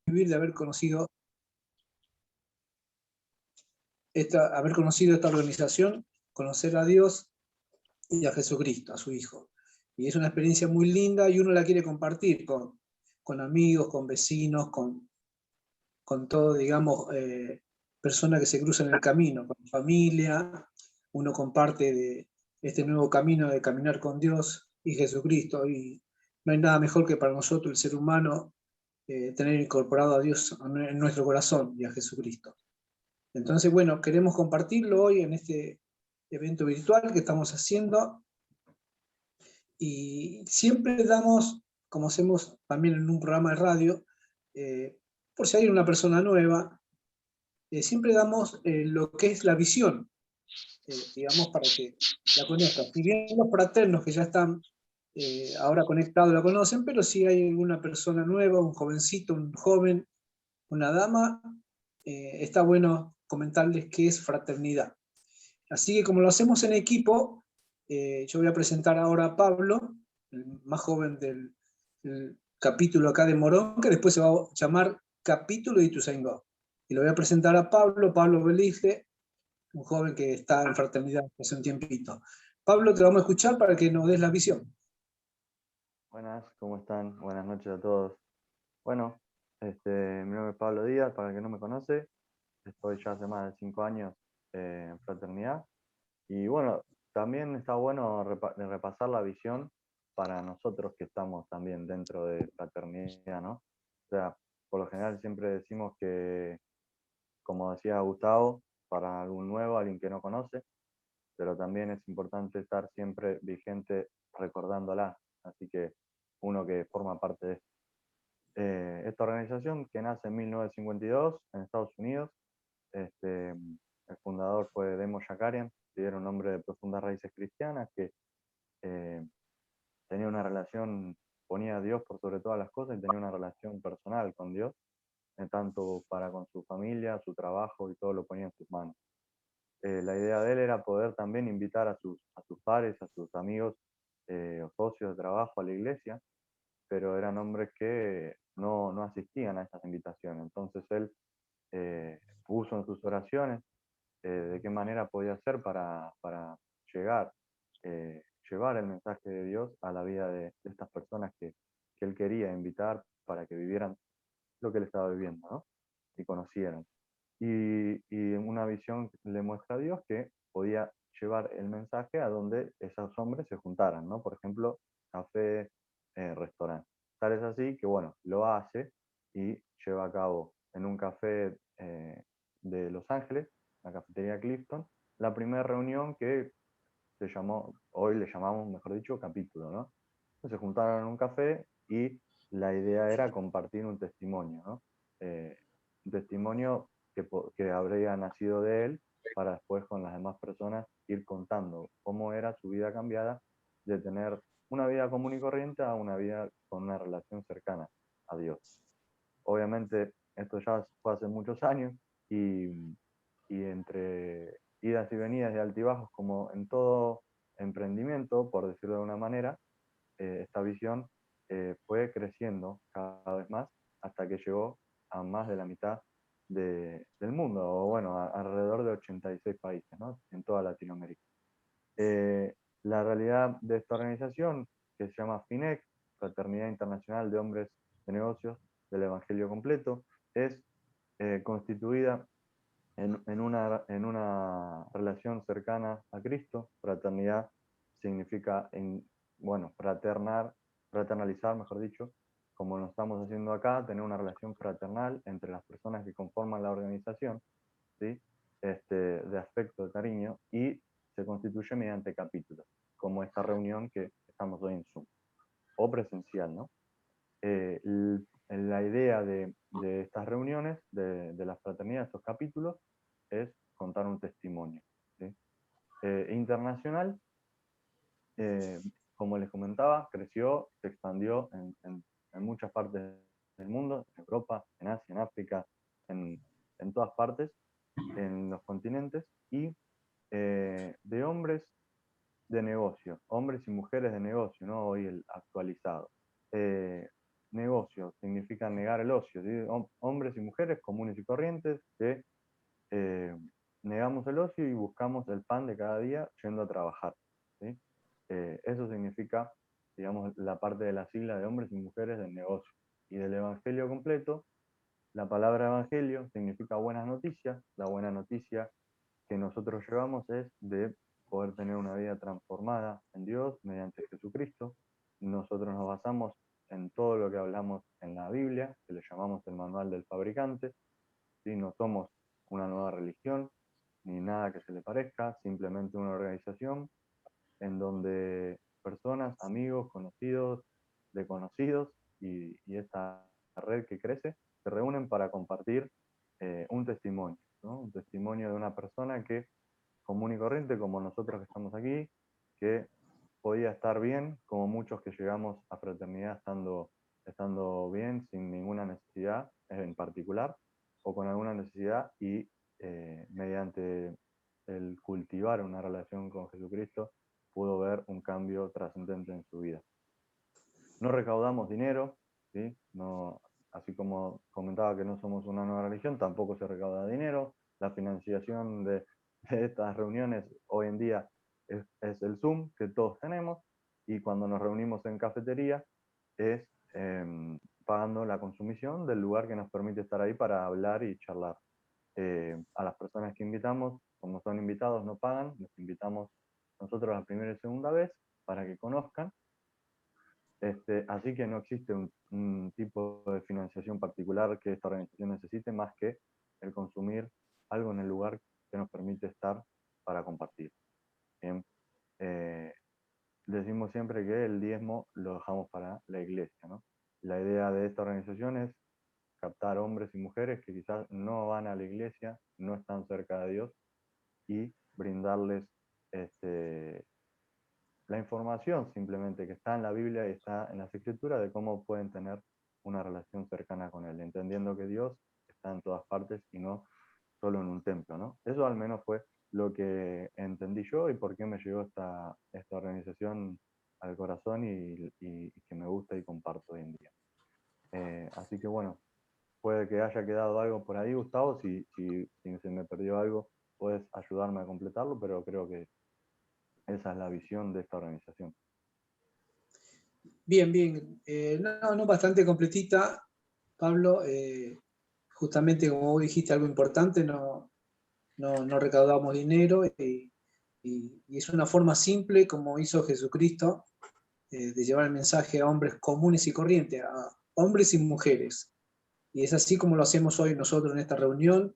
vivir de haber conocido esta organización, conocer a Dios y a Jesucristo, a su Hijo. Y es una experiencia muy linda y uno la quiere compartir con amigos, con vecinos, con todo, digamos, personas que se cruzan en el camino, con familia. Uno comparte de este nuevo camino de caminar con Dios y Jesucristo. Y no hay nada mejor que para nosotros, el ser humano, tener incorporado a Dios en nuestro corazón y a Jesucristo. Entonces, bueno, queremos compartirlo hoy en este evento virtual que estamos haciendo y siempre damos, como hacemos también en un programa de radio, por si hay una persona nueva, siempre damos lo que es la visión, digamos, para que la conozcan. Si bien los fraternos que ya están ahora conectados la conocen, pero si hay alguna persona nueva, un jovencito, un joven, una dama, está bueno comentarles qué es fraternidad. Así que como lo hacemos en equipo, yo voy a presentar ahora a Pablo, el más joven del capítulo acá de Morón, que después se va a llamar Capítulo de Ituzaingó. Y lo voy a presentar a Pablo Belige, un joven que está en fraternidad hace un tiempito. Pablo, te vamos a escuchar para que nos des la visión. Buenas, ¿cómo están? Buenas noches a todos. Bueno, mi nombre es Pablo Díaz, para el que no me conoce. Estoy ya hace más de 5 años en fraternidad. Y bueno, también está bueno repasar la visión para nosotros que estamos también dentro de fraternidad, ¿no? O sea, por lo general siempre decimos que, como decía Gustavo, para algún nuevo, alguien que no conoce, pero también es importante estar siempre vigente recordándola. Así que uno que forma parte de esta organización, que nace en 1952 en Estados Unidos. El fundador fue Demo Shakarian, que era un hombre de profundas raíces cristianas, que eh, tenía una relación, ponía a Dios por sobre todas las cosas y tenía una relación personal con Dios, tanto para con su familia, su trabajo y todo lo ponía en sus manos. La idea de él era poder también invitar a sus pares, a sus amigos o socios de trabajo a la iglesia, pero eran hombres que no asistían a estas invitaciones. Entonces él puso en sus oraciones de qué manera podía hacer para llegar, llevar el mensaje de Dios a la vida de estas personas que él quería invitar para que vivieran lo que él estaba viviendo, ¿no? Y conocieran. Y una visión le muestra a Dios que podía llevar el mensaje a donde esos hombres se juntaran, ¿no? Por ejemplo, café, restaurante. Tal es así que, bueno, lo hace y lleva a cabo en un café de Los Ángeles, la cafetería Clifton, la primera reunión que se llamó, hoy le llamamos, mejor dicho, capítulo, ¿no? Se juntaron en un café y la idea era compartir un testimonio, ¿no? Un testimonio que habría nacido de él para después con las demás personas ir contando cómo era su vida cambiada de tener una vida común y corriente a una vida con una relación cercana a Dios. Obviamente esto ya fue hace muchos años y entre idas y venidas y altibajos, como en todo emprendimiento, por decirlo de una manera, esta visión fue creciendo cada vez más hasta que llegó a más de la mitad del mundo, o bueno, alrededor de 86 países, ¿no? En toda Latinoamérica. Eh, la realidad de esta organización, que se llama FINEC, Fraternidad Internacional de Hombres de Negocios del Evangelio Completo, es constituida en una relación cercana a Cristo. Fraternidad significa, bueno, fraternalizar, mejor dicho, como lo estamos haciendo acá, tener una relación fraternal entre las personas que conforman la organización, ¿sí? De afecto, de cariño, y se constituye mediante capítulos, como esta reunión que estamos hoy en Zoom, o presencial, ¿no? La idea de estas reuniones, de las fraternidades, estos capítulos, es contar un testimonio, ¿sí? Internacional, eh, como les comentaba, creció, se expandió en muchas partes del mundo, en Europa, en Asia, en África, en todas partes, en los continentes, y de hombres de negocio, hombres y mujeres de negocio, ¿no? Hoy el actualizado. Negocio significa negar el ocio, ¿sí? hombres y mujeres comunes y corrientes que negamos el ocio y buscamos el pan de cada día yendo a trabajar, ¿sí? Eso significa, digamos, la parte de la sigla de hombres y mujeres del negocio. Y del evangelio completo, la palabra evangelio significa buenas noticias. La buena noticia que nosotros llevamos es de poder tener una vida transformada en Dios mediante Jesucristo. Nosotros nos basamos en todo lo que hablamos en la Biblia, que le llamamos el manual del fabricante, ¿sí? No somos una nueva religión, ni nada que se le parezca, simplemente una organización en donde personas, amigos, conocidos, de conocidos y esta red que crece, se reúnen para compartir un testimonio, ¿no? Un testimonio de una persona que común y corriente, como nosotros que estamos aquí, que podía estar bien, como muchos que llegamos a fraternidad estando bien, sin ninguna necesidad en particular, o con alguna necesidad y mediante el cultivar una relación con Jesucristo, pudo ver un cambio trascendente en su vida. No recaudamos dinero, ¿sí? No, así como comentaba que no somos una nueva religión, tampoco se recauda dinero. La financiación de estas reuniones hoy en día es el Zoom que todos tenemos, y cuando nos reunimos en cafetería es pagando la consumición del lugar que nos permite estar ahí para hablar y charlar. A las personas que invitamos, como son invitados, no pagan, los invitamos nosotros la primera y segunda vez para que conozcan. Así que no existe un tipo de financiación particular que esta organización necesite más que el consumir algo en el lugar que nos permite estar para compartir. Bien. Decimos siempre que el diezmo lo dejamos para la iglesia, ¿no? La idea de esta organización es captar hombres y mujeres que quizás no van a la iglesia, no están cerca de Dios, y brindarles la información simplemente que está en la Biblia y está en las Escrituras de cómo pueden tener una relación cercana con Él, entendiendo que Dios está en todas partes y no solo en un templo, ¿no? Eso al menos fue lo que entendí yo y por qué me llegó esta organización al corazón y que me gusta y comparto hoy en día. Así que bueno, puede que haya quedado algo por ahí, Gustavo. Si se me perdió algo, puedes ayudarme a completarlo, pero creo que esa es la visión de esta organización. Bien, bien. No, bastante completita, Pablo. Justamente como vos dijiste algo importante, no recaudamos dinero y es una forma simple, como hizo Jesucristo, de llevar el mensaje a hombres comunes y corrientes, a hombres y mujeres. Y es así como lo hacemos hoy nosotros en esta reunión.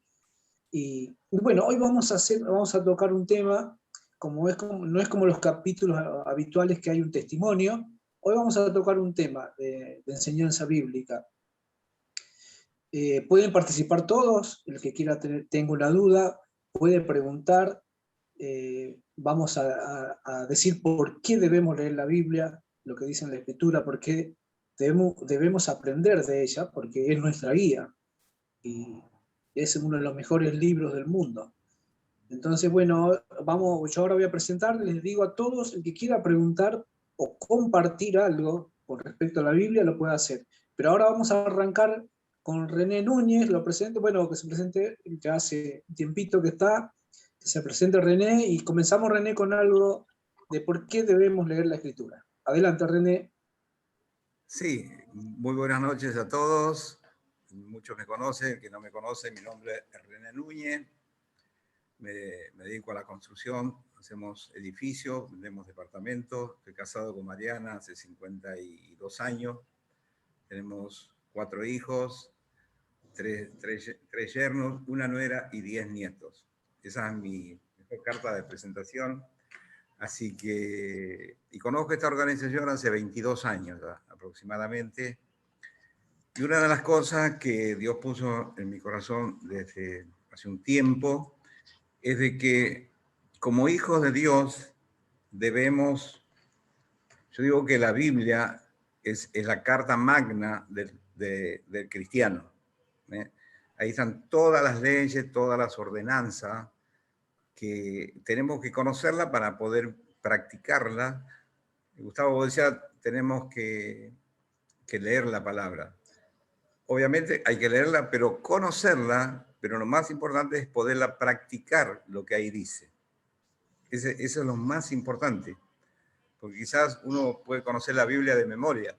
Y bueno, hoy vamos a tocar un tema, no es como los capítulos habituales que hay un testimonio. Hoy vamos a tocar un tema de enseñanza bíblica. Pueden participar todos, el que quiera tenga una duda, puede preguntar. Vamos a decir por qué debemos leer la Biblia, lo que dice en la Escritura, por qué debemos aprender de ella, porque es nuestra guía y es uno de los mejores libros del mundo. Entonces, bueno, yo ahora voy a presentar, les digo a todos, el que quiera preguntar o compartir algo con respecto a la Biblia lo puede hacer. Pero ahora vamos a arrancar con René Núñez, lo presento, bueno, que se presente, ya hace un tiempito que está, que se presente René, y comenzamos, René, con algo de por qué debemos leer la Escritura. Adelante, René. Sí, muy buenas noches a todos. Muchos me conocen, el que no me conoce, mi nombre es René Núñez. Me dedico a la construcción, hacemos edificios, vendemos departamentos. Estoy casado con Mariana hace 52 años. Tenemos 4 hijos, 3 yernos, una nuera y 10 nietos. Esa es mi mejor carta de presentación. Así que, y conozco esta organización hace 22 años aproximadamente. Y una de las cosas que Dios puso en mi corazón desde hace un tiempo es de que como hijos de Dios debemos, yo digo que la Biblia es la carta magna del cristiano. Ahí están todas las leyes, todas las ordenanzas, que tenemos que conocerla para poder practicarla. Gustavo decía, tenemos que leer la palabra. obviamente hay que leerla, pero conocerla, pero lo más importante es poderla practicar lo que ahí dice. Eso es lo más importante, porque quizás uno puede conocer la Biblia de memoria,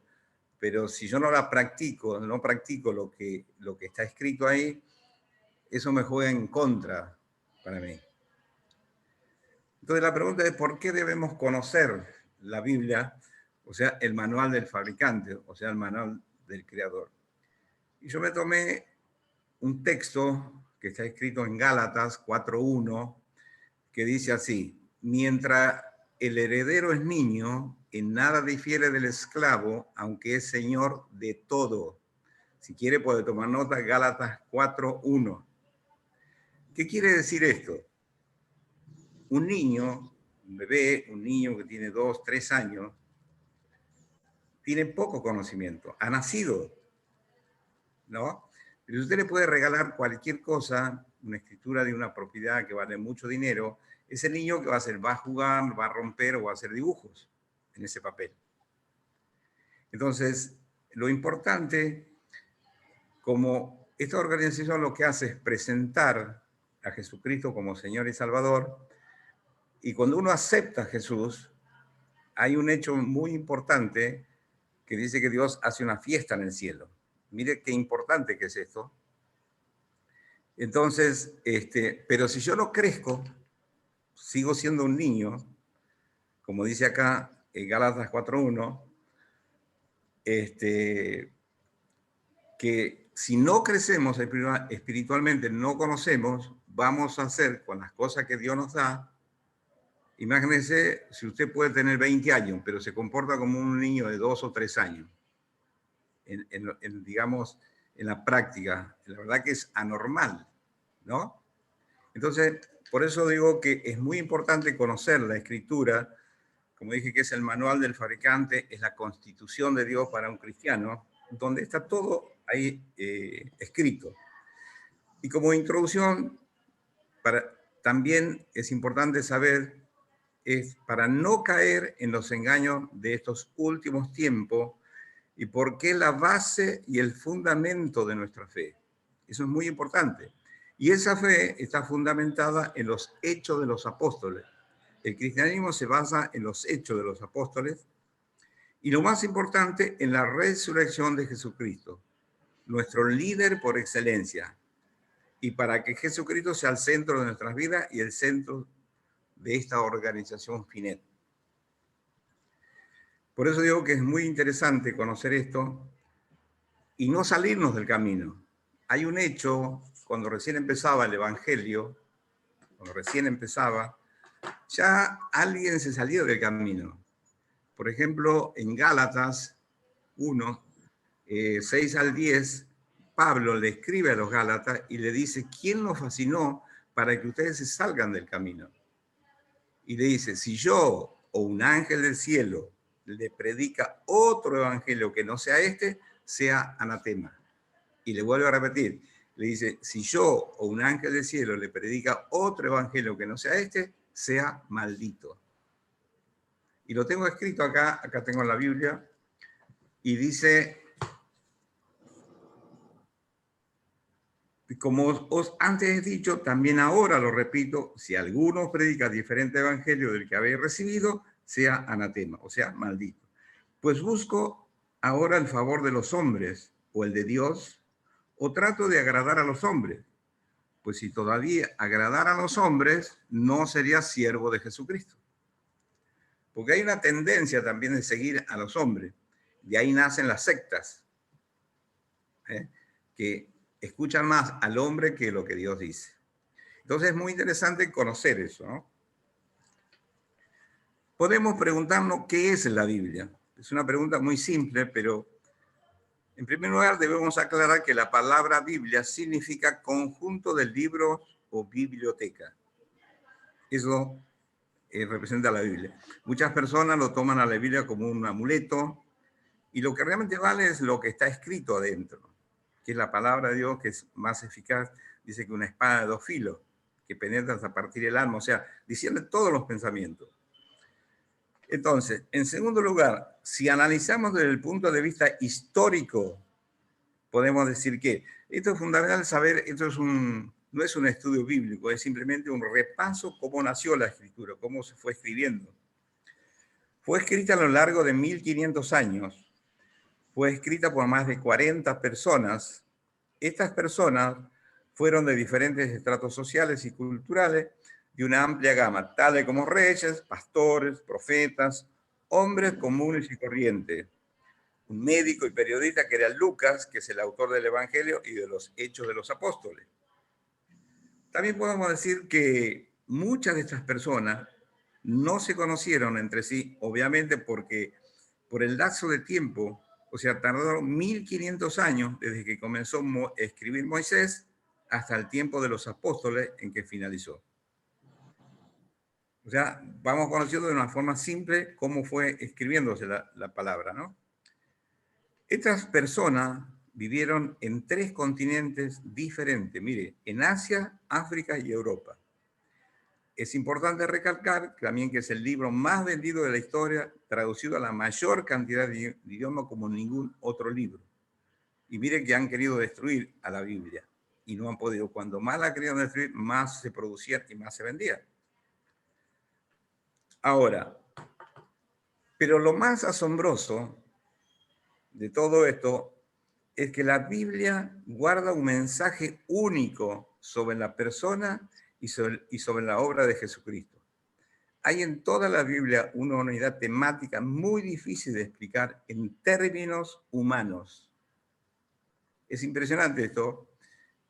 pero si yo no la practico, no practico lo que está escrito ahí, eso me juega en contra para mí. Entonces la pregunta es, ¿por qué debemos conocer la Biblia? O sea, el manual del fabricante, o sea, el manual del creador. Y yo me tomé un texto que está escrito en Gálatas 4:1, que dice así: mientras el heredero es niño, en nada difiere del esclavo, aunque es señor de todo. Si quiere puede tomar nota, Gálatas 4:1. ¿Qué quiere decir esto? Un niño, un bebé, un niño que tiene 2, 3 años, tiene poco conocimiento, ha nacido, ¿no? Pero usted le puede regalar cualquier cosa, una escritura de una propiedad que vale mucho dinero, ese niño que va a hacer, va a jugar, va a romper o va a hacer dibujos en ese papel. Entonces, lo importante, como esta organización lo que hace es presentar a Jesucristo como Señor y Salvador, y cuando uno acepta a Jesús, hay un hecho muy importante que dice que Dios hace una fiesta en el cielo. Mire qué importante que es esto. Entonces, pero si yo no crezco, sigo siendo un niño, como dice acá en Gálatas 4:1, que si no crecemos espiritualmente, no conocemos, vamos a hacer con las cosas que Dios nos da. Imagínese si usted puede tener 20 años, pero se comporta como un niño de 2 o 3 años, digamos, en la práctica. La verdad que es anormal, ¿no? Entonces, por eso digo que es muy importante conocer la Escritura, como dije que es el manual del fabricante, es la constitución de Dios para un cristiano, donde está todo ahí escrito. Y como introducción, también es importante saber, es para no caer en los engaños de estos últimos tiempos y por qué la base y el fundamento de nuestra fe. Eso es muy importante. Y esa fe está fundamentada en los hechos de los apóstoles. El cristianismo se basa en los hechos de los apóstoles y lo más importante, en la resurrección de Jesucristo, nuestro líder por excelencia, y para que Jesucristo sea el centro de nuestras vidas y el centro de esta organización FINET. Por eso digo que es muy interesante conocer esto y no salirnos del camino. Hay un hecho, cuando recién empezaba el Evangelio, ya alguien se salió del camino. Por ejemplo, en Gálatas 1, 6 al 10, Pablo le escribe a los Gálatas y le dice, ¿quién los fascinó para que ustedes se salgan del camino? Y le dice, si yo o un ángel del cielo le predica otro evangelio que no sea este, sea anatema. Y le vuelvo a repetir, le dice, si yo o un ángel del cielo le predica otro evangelio que no sea este, sea maldito. Y lo tengo escrito acá tengo la Biblia, y dice, como os antes he dicho, también ahora lo repito, si alguno predica diferente evangelio del que habéis recibido, sea anatema, o sea, maldito. Pues busco ahora el favor de los hombres o el de Dios, o trato de agradar a los hombres. Pues si todavía agradara a los hombres, no sería siervo de Jesucristo. Porque hay una tendencia también de seguir a los hombres. De ahí nacen las sectas, que escuchan más al hombre que lo que Dios dice. Entonces es muy interesante conocer eso, ¿no? Podemos preguntarnos qué es la Biblia. Es una pregunta muy simple, pero en primer lugar debemos aclarar que la palabra Biblia significa conjunto de libros o biblioteca. Eso representa la Biblia. Muchas personas lo toman a la Biblia como un amuleto y lo que realmente vale es lo que está escrito adentro, que es la palabra de Dios, que es más eficaz, dice que una espada de 2 filos, que penetra hasta partir el alma, o sea, discierne todos los pensamientos. Entonces, en segundo lugar, si analizamos desde el punto de vista histórico, podemos decir que esto es fundamental saber, no es un estudio bíblico, es simplemente un repaso cómo nació la escritura, cómo se fue escribiendo. Fue escrita a lo largo de 1500 años, fue escrita por más de 40 personas. Estas personas fueron de diferentes estratos sociales y culturales, de una amplia gama, tales como reyes, pastores, profetas, hombres comunes y corrientes. Un médico y periodista que era Lucas, que es el autor del Evangelio y de los Hechos de los Apóstoles. También podemos decir que muchas de estas personas no se conocieron entre sí, obviamente porque por el lapso de tiempo, o sea, tardaron 1500 años desde que comenzó a escribir Moisés hasta el tiempo de los apóstoles en que finalizó. O sea, vamos conociendo de una forma simple cómo fue escribiéndose la palabra, ¿no? Estas personas vivieron en 3 continentes diferentes, mire, en Asia, África y Europa. Es importante recalcar también que es el libro más vendido de la historia, traducido a la mayor cantidad de idiomas como ningún otro libro. Y miren que han querido destruir a la Biblia y no han podido. Cuando más la querían destruir, más se producía y más se vendía. Ahora, pero lo más asombroso de todo esto es que la Biblia guarda un mensaje único sobre la persona y sobre la obra de Jesucristo. Hay en toda la Biblia una unidad temática muy difícil de explicar en términos humanos. Es impresionante esto,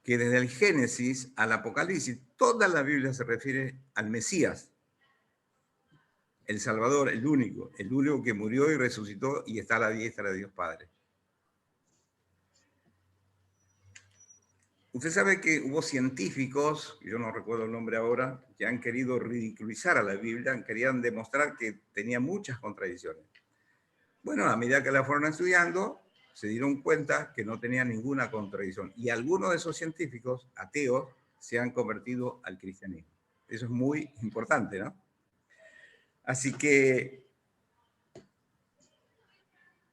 que desde el Génesis al Apocalipsis, toda la Biblia se refiere al Mesías, el Salvador, el único que murió y resucitó y está a la diestra de Dios Padre. Usted sabe que hubo científicos, yo no recuerdo el nombre ahora, que han querido ridiculizar a la Biblia, querían demostrar que tenía muchas contradicciones. Bueno, a medida que la fueron estudiando, se dieron cuenta que no tenía ninguna contradicción. Y algunos de esos científicos, ateos, se han convertido al cristianismo. Eso es muy importante, ¿no? Así que,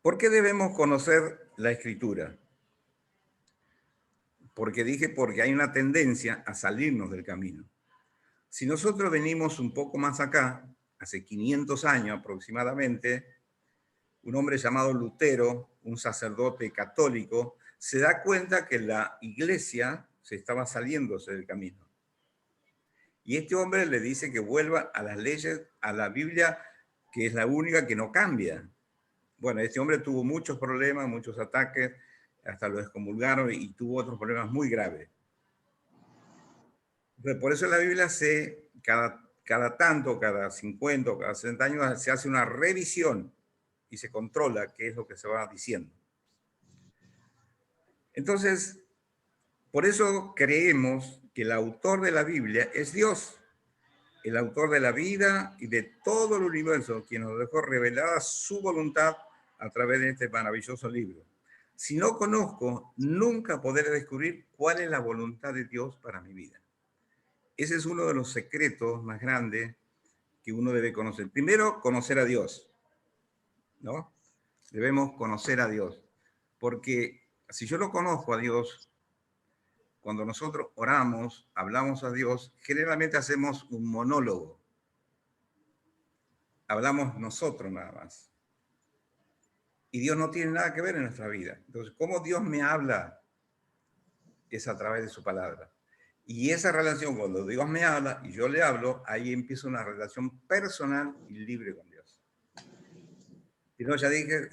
¿por qué debemos conocer la Escritura? Porque hay una tendencia a salirnos del camino. Si nosotros venimos un poco más acá, hace 500 años aproximadamente, un hombre llamado Lutero, un sacerdote católico, se da cuenta que la iglesia se estaba saliéndose del camino. Y este hombre le dice que vuelva a las leyes, a la Biblia, que es la única que no cambia. Bueno, este hombre tuvo muchos problemas, muchos ataques, hasta lo excomulgaron y tuvo otros problemas muy graves. Por eso en la Biblia cada tanto, cada 50 o cada 60 años, se hace una revisión y se controla qué es lo que se va diciendo. Entonces, por eso creemos que el autor de la Biblia es Dios, el autor de la vida y de todo el universo, quien nos dejó revelada su voluntad a través de este maravilloso libro. Si no conozco, nunca podré descubrir cuál es la voluntad de Dios para mi vida. Ese es uno de los secretos más grandes que uno debe conocer. Primero, conocer a Dios, ¿no? Debemos conocer a Dios, porque si yo no conozco a Dios, cuando nosotros oramos, hablamos a Dios, generalmente hacemos un monólogo. Hablamos nosotros nada más. Y Dios no tiene nada que ver en nuestra vida. Entonces, ¿cómo Dios me habla? Es a través de su palabra. Y esa relación, cuando Dios me habla y yo le hablo, ahí empieza una relación personal y libre con Dios. Si no, ya dije,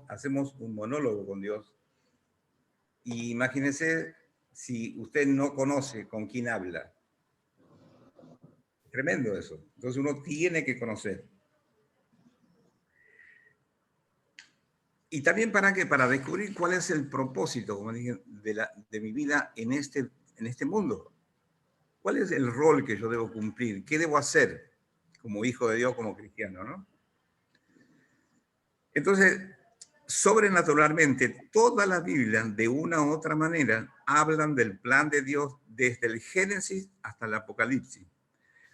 hacemos un monólogo con Dios. Y imagínense si usted no conoce con quién habla. Tremendo eso. Entonces uno tiene que conocer. Y también para descubrir cuál es el propósito, como dije, de mi vida en este mundo. ¿Cuál es el rol que yo debo cumplir? ¿Qué debo hacer como hijo de Dios, como cristiano, ¿no? Entonces, sobrenaturalmente, toda la Biblia, de una u otra manera, hablan del plan de Dios desde el Génesis hasta el Apocalipsis,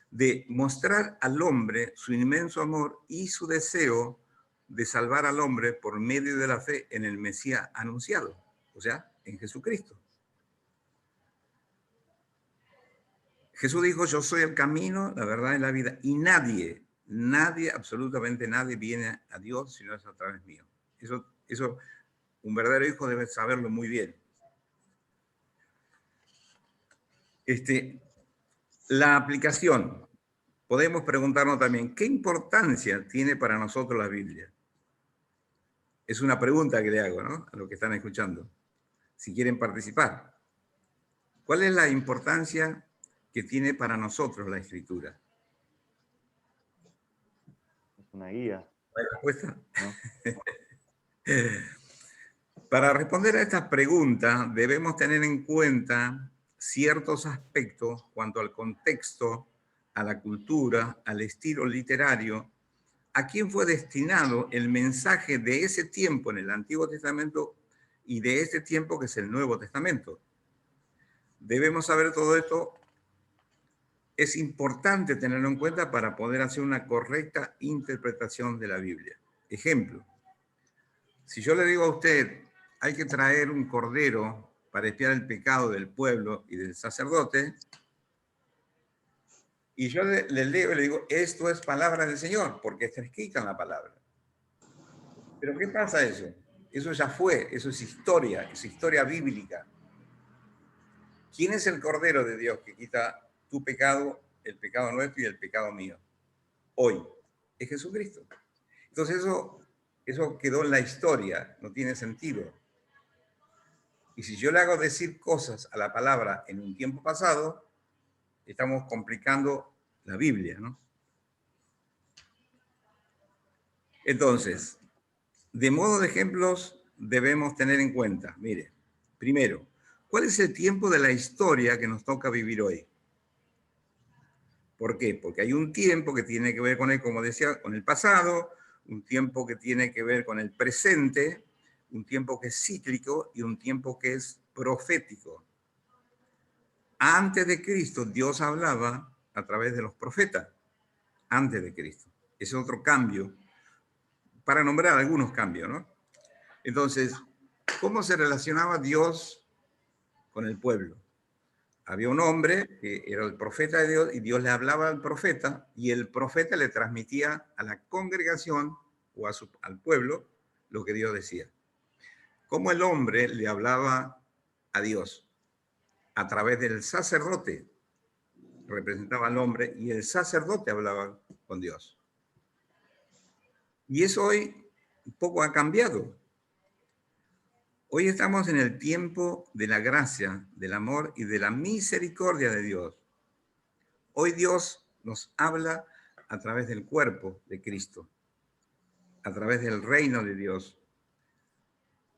de mostrar al hombre su inmenso amor y su deseo de salvar al hombre por medio de la fe en el Mesías anunciado. O sea, en Jesucristo. Jesús dijo, yo soy el camino, la verdad y la vida, y nadie, absolutamente nadie viene a Dios si no es a través mío. Eso un verdadero hijo debe saberlo muy bien. La aplicación. Podemos preguntarnos también, ¿qué importancia tiene para nosotros la Biblia? Es una pregunta que le hago, ¿no? A los que están escuchando, si quieren participar. ¿Cuál es la importancia que tiene para nosotros la Escritura? Es una guía. ¿Hay respuesta? ¿No? Para responder a estas preguntas debemos tener en cuenta ciertos aspectos cuanto al contexto, a la cultura, al estilo literario, a quién fue destinado el mensaje de ese tiempo en el Antiguo Testamento y de este tiempo que es el Nuevo Testamento. Debemos saber todo esto. Es importante tenerlo en cuenta para poder hacer una correcta interpretación de la Biblia. Ejemplo, si yo le digo a usted, hay que traer un cordero para expiar el pecado del pueblo y del sacerdote, y yo le leo y le digo, esto es palabra del Señor, porque está escrita en la palabra. Pero ¿qué pasa eso? Eso ya fue, eso es historia bíblica. ¿Quién es el cordero de Dios que quita tu pecado, el pecado nuestro y el pecado mío? Hoy es Jesucristo. Entonces eso quedó en la historia, no tiene sentido. Y si yo le hago decir cosas a la palabra en un tiempo pasado, estamos complicando la Biblia, ¿no? Entonces, de modo de ejemplos debemos tener en cuenta, mire, primero, ¿cuál es el tiempo de la historia que nos toca vivir hoy? ¿Por qué? Porque hay un tiempo que tiene que ver con el, como decía, con el pasado, un tiempo que tiene que ver con el presente, un tiempo que es cíclico y un tiempo que es profético. Antes de Cristo, Dios hablaba a través de los profetas, antes de Cristo. Ese es otro cambio, para nombrar algunos cambios, ¿no? Entonces, ¿cómo se relacionaba Dios con el pueblo? Había un hombre que era el profeta de Dios y Dios le hablaba al profeta y el profeta le transmitía a la congregación o al pueblo lo que Dios decía. ¿Cómo el hombre le hablaba a Dios? A través del sacerdote, representaba al hombre y el sacerdote hablaba con Dios. Y eso hoy un poco ha cambiado. Hoy estamos en el tiempo de la gracia, del amor y de la misericordia de Dios. Hoy Dios nos habla a través del cuerpo de Cristo, a través del reino de Dios.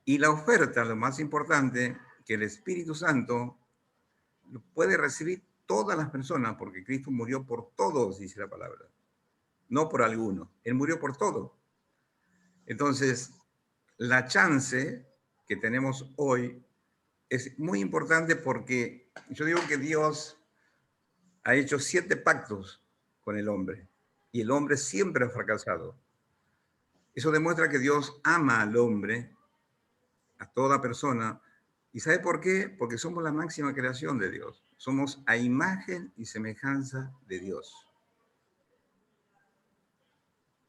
Y la oferta, lo más importante, que el Espíritu Santo lo puede recibir todas las personas, porque Cristo murió por todos, dice la palabra, no por algunos. Él murió por todos. Entonces, la chance que tenemos hoy es muy importante porque yo digo que Dios ha hecho 7 pactos con el hombre y el hombre siempre ha fracasado. Eso demuestra que Dios ama al hombre, a toda persona. ¿Y sabe por qué? Porque somos la máxima creación de Dios. Somos a imagen y semejanza de Dios.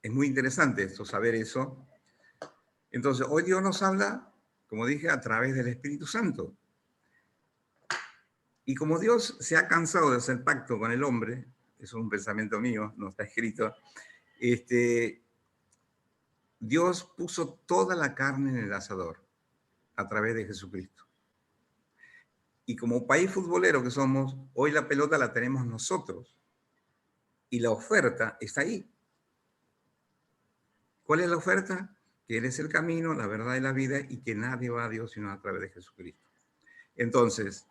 Es muy interesante esto, saber eso. Entonces, hoy Dios nos habla, como dije, a través del Espíritu Santo. Y como Dios se ha cansado de hacer pacto con el hombre, eso es un pensamiento mío, no está escrito, Dios puso toda la carne en el asador a través de Jesucristo. Y como país futbolero que somos, hoy la pelota la tenemos nosotros. Y la oferta está ahí. ¿Cuál es la oferta? Que Él es el camino, la verdad y la vida y que nadie va a Dios sino a través de Jesucristo. Entonces,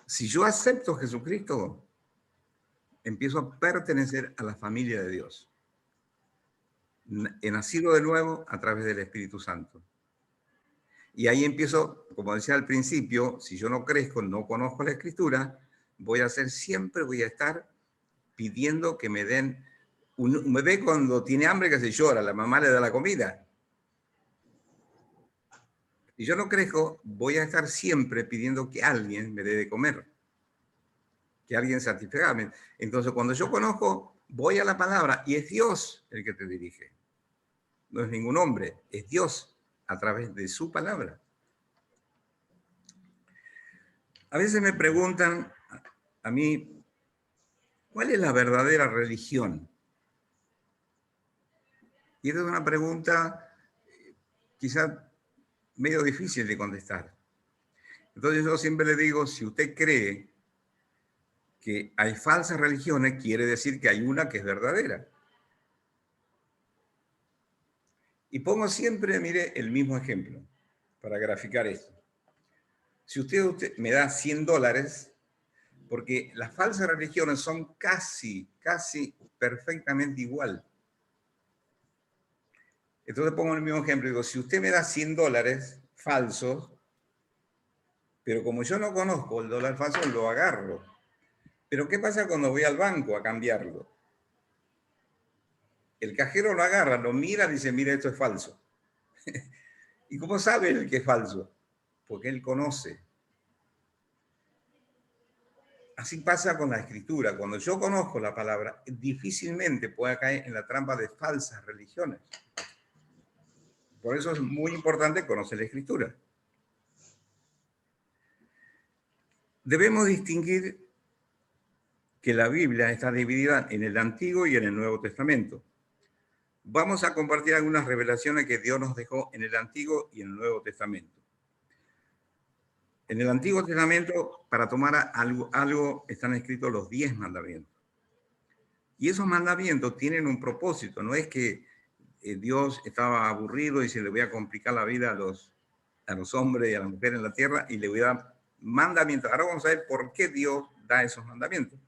si yo acepto a Jesucristo, empiezo a pertenecer a la familia de Dios. He nacido de nuevo a través del Espíritu Santo. Y ahí empiezo, como decía al principio, si yo no crezco, no conozco la Escritura, voy a estar pidiendo que me den. Un bebé cuando tiene hambre que se llora, la mamá le da la comida. Si yo no crezco, voy a estar siempre pidiendo que alguien me dé de comer, que alguien satisfaga. Entonces, cuando yo conozco, voy a la palabra y es Dios el que te dirige. No es ningún hombre, es Dios a través de su palabra. A veces me preguntan a mí, ¿cuál es la verdadera religión? Y esta es una pregunta quizá medio difícil de contestar. Entonces yo siempre le digo, si usted cree que hay falsas religiones, quiere decir que hay una que es verdadera. Y pongo siempre, mire, el mismo ejemplo para graficar esto. Si usted me da $100, porque las falsas religiones son casi perfectamente igual. Entonces pongo el mismo ejemplo, digo, si usted me da $100 falsos, pero como yo no conozco el dólar falso, lo agarro. Pero ¿qué pasa cuando voy al banco a cambiarlo? El cajero lo agarra, lo mira y dice, mira, esto es falso. ¿Y cómo sabe el que es falso? Porque él conoce. Así pasa con la escritura. Cuando yo conozco la palabra, difícilmente pueda caer en la trampa de falsas religiones. Por eso es muy importante conocer la escritura. Debemos distinguir que la Biblia está dividida en el Antiguo y en el Nuevo Testamento. Vamos a compartir algunas revelaciones que Dios nos dejó en el Antiguo y en el Nuevo Testamento. En el Antiguo Testamento, para tomar algo están escritos los 10 mandamientos. Y esos mandamientos tienen un propósito. No es que Dios estaba aburrido y se le voy a complicar la vida a los hombres y a las mujeres en la tierra y le voy a dar mandamientos. Ahora vamos a ver por qué Dios da esos mandamientos.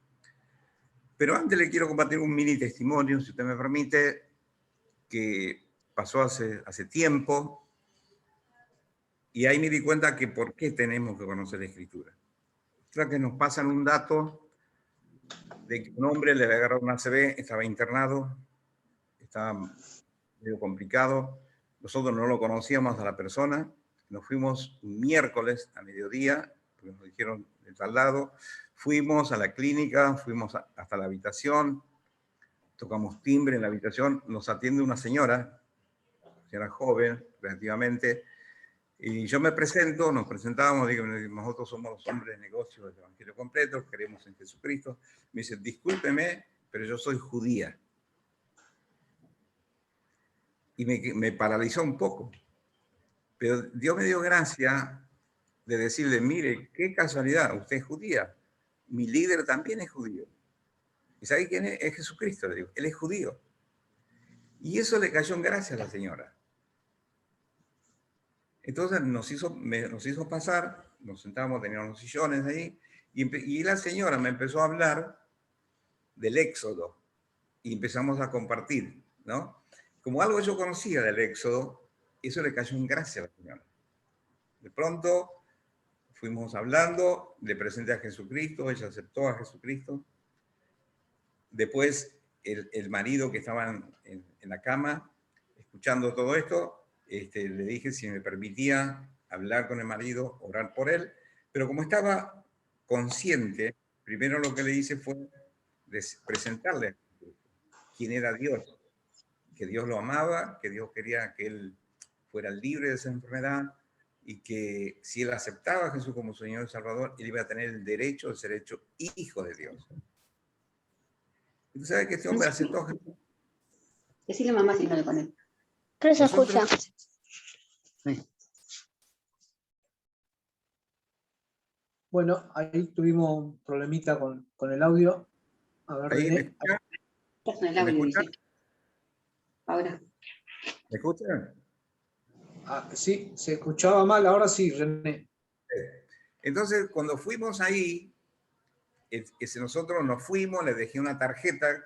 Pero antes le quiero compartir un mini testimonio, si usted me permite, que pasó hace tiempo. Y ahí me di cuenta que por qué tenemos que conocer la Escritura. O sea, que nos pasan un dato de que un hombre le había agarrado una ACV, estaba internado, estaba medio complicado. Nosotros no lo conocíamos a la persona. Nos fuimos un miércoles a mediodía, porque nos dijeron de tal lado. Fuimos a la clínica, fuimos hasta la habitación, tocamos timbre en la habitación, nos atiende una señora joven, relativamente, y yo me presento, nos presentábamos, digo, nosotros somos los hombres de negocios del Evangelio Completo, creemos en Jesucristo. Me dice, discúlpeme, pero yo soy judía. Y me paralizó un poco. Pero Dios me dio gracia de decirle, mire, qué casualidad, usted es judía. Mi líder también es judío. ¿Y sabe quién es? Es Jesucristo, le digo. Él es judío. Y eso le cayó en gracia a la señora. Entonces nos hizo pasar, nos sentamos, teníamos los sillones ahí, y la señora me empezó a hablar del Éxodo, y empezamos a compartir, ¿no? Como algo yo conocía del Éxodo, eso le cayó en gracia a la señora. De pronto fuimos hablando, le presenté a Jesucristo, ella aceptó a Jesucristo. Después el marido que estaba en la cama, escuchando todo esto, le dije si me permitía hablar con el marido, orar por él, pero como estaba consciente, primero lo que le hice fue presentarle quién era Dios, que Dios lo amaba, que Dios quería que él fuera libre de esa enfermedad y que si él aceptaba a Jesús como Señor y Salvador, él iba a tener el derecho de ser hecho hijo de Dios. ¿Tú sabes que este hombre aceptó a Jesús? Decirle mamá si no le ponen. Pero se escucha. Sí. Bueno, ahí tuvimos un problemita con el audio. A ver, Ahí René. Estás en el ¿Me audio, escucha? dice. Ahora. ¿Me escuchan? Sí, se escuchaba mal, ahora sí, René. Entonces, cuando fuimos ahí, nosotros nos fuimos, le dejé una tarjeta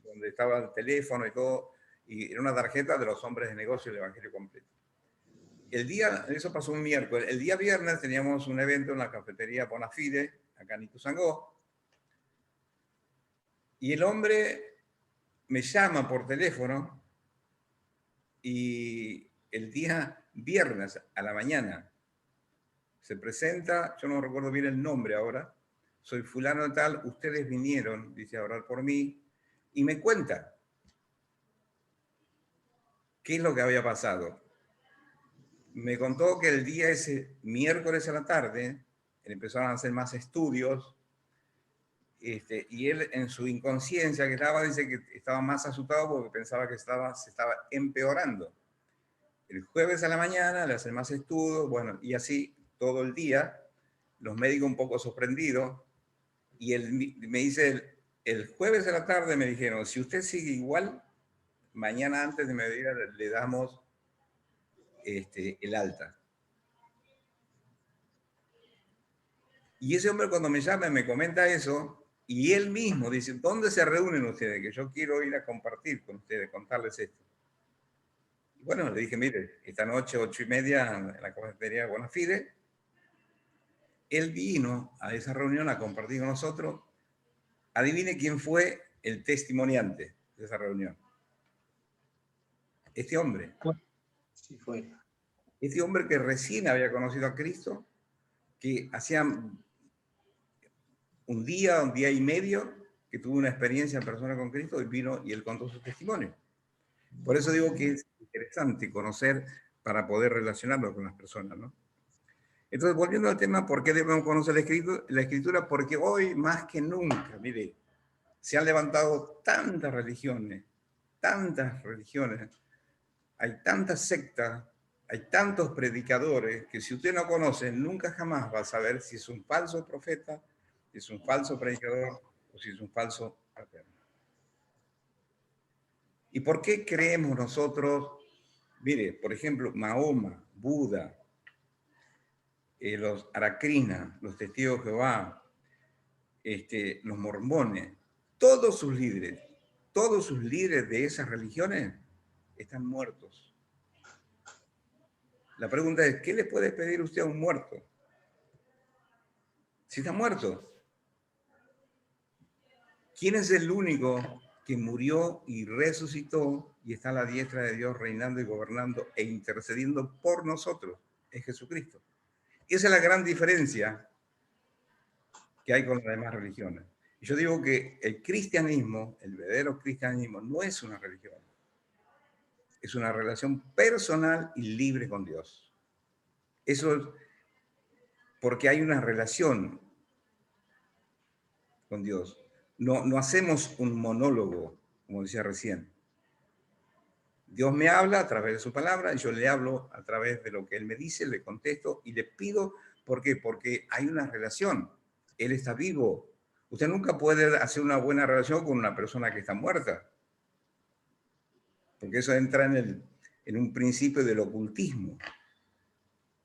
donde estaba el teléfono y todo, y era una tarjeta de los hombres de negocio del Evangelio Completo. Eso pasó un miércoles. El día viernes teníamos un evento en la cafetería Bonafide, acá en Ituzaingó, y el hombre me llama por teléfono y el día viernes a la mañana se presenta, yo no recuerdo bien el nombre ahora, soy fulano de tal, ustedes vinieron, dice, a orar por mí, y me cuenta qué es lo que había pasado. Me contó que el día ese, miércoles a la tarde, empezaron a hacer más estudios, y él en su inconsciencia que estaba, dice que estaba más asustado porque pensaba que se estaba empeorando. El jueves a la mañana le hacen más estudios, bueno, y así todo el día, los médicos un poco sorprendidos, y él me dice, el jueves a la tarde me dijeron, si usted sigue igual, mañana antes de mediodía le damos el alta. Y ese hombre cuando me llama me comenta eso, y él mismo dice, ¿dónde se reúnen ustedes? Que yo quiero ir a compartir con ustedes, contarles esto. Y bueno, le dije, mire, esta noche, 8:30, en la cafetería Bonafide, él vino a esa reunión a compartir con nosotros. Adivine quién fue el testimoniante de esa reunión. Este hombre. Sí, fue. Este hombre que recién había conocido a Cristo, que hacía un día y medio, que tuvo una experiencia personal con Cristo y vino y él contó su testimonio. Por eso digo que es interesante conocer para poder relacionarnos con las personas, ¿no? Entonces, volviendo al tema, ¿por qué debemos conocer la Escritura? Porque hoy, más que nunca, mire, se han levantado tantas religiones, hay tantas sectas, hay tantos predicadores, que si usted no conoce, nunca jamás va a saber si es un falso profeta, si es un falso predicador o si es un falso paterno. ¿Y por qué creemos nosotros? Mire, por ejemplo, Mahoma, Buda, los Arakrina, los Testigos de Jehová, los mormones, todos sus líderes de esas religiones están muertos. La pregunta es, ¿qué le puede pedir usted a un muerto? Si está muerto. ¿Quién es el único que murió y resucitó y está a la diestra de Dios reinando y gobernando e intercediendo por nosotros? Es Jesucristo. Esa es la gran diferencia que hay con las demás religiones. Y yo digo que el cristianismo, el verdadero cristianismo, no es una religión. Es una relación personal y libre con Dios. Eso es porque hay una relación con Dios. No hacemos un monólogo, como decía recién. Dios me habla a través de su palabra y yo le hablo a través de lo que Él me dice, le contesto y le pido. ¿Por qué? Porque hay una relación. Él está vivo. Usted nunca puede hacer una buena relación con una persona que está muerta. Porque eso entra en un principio del ocultismo.